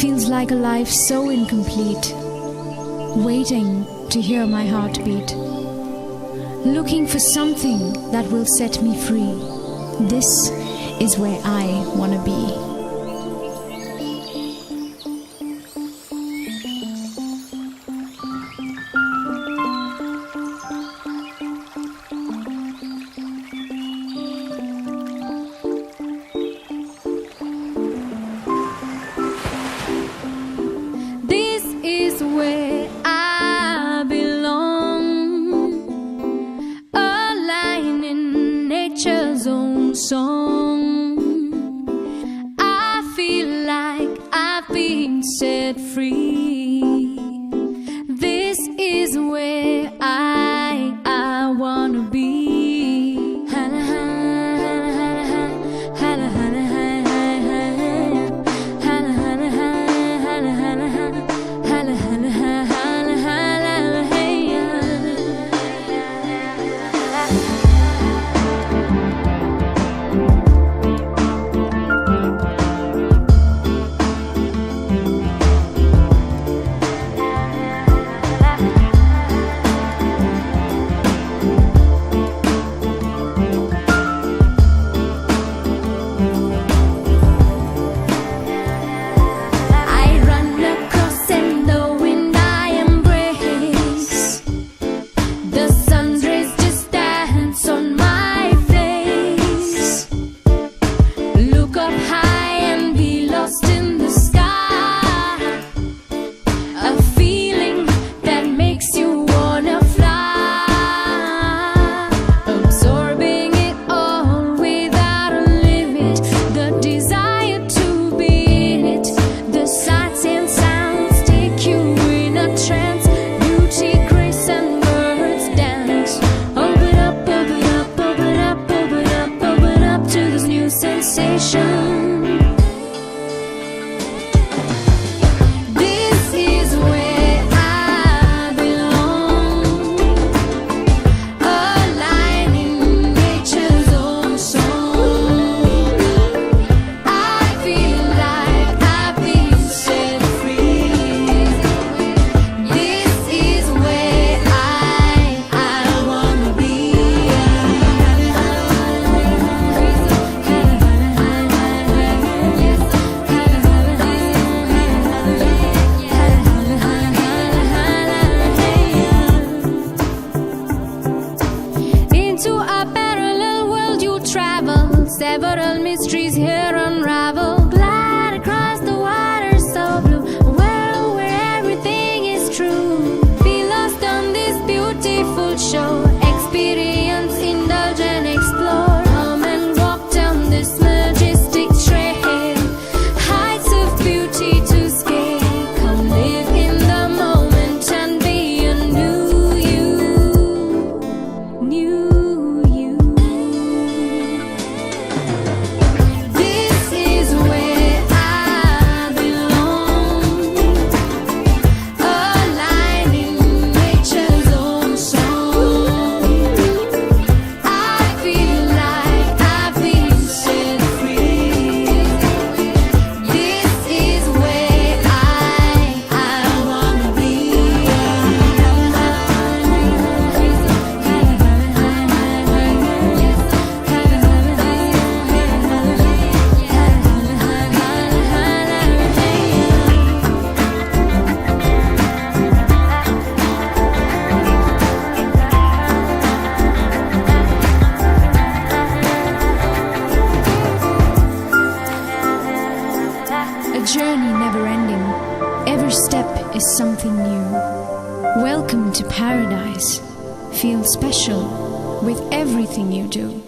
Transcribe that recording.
Feels like a life so incomplete, waiting to hear my heartbeat, looking for something that will set me free. This is where I wanna be. Where I belong, a line in nature's own song. I feel like I've been set free. This is where I wanna be. Several mysteries here unravel. Glide across the water so blue, a world where everything is true. Be lost on this beautiful shore. Experience, indulge and explore. Come and walk down this majestic trail. Heights of beauty to scale. Come live in the moment and be a new you. New journey never ending. Every step is something new. Welcome to paradise. Feel special with everything you do.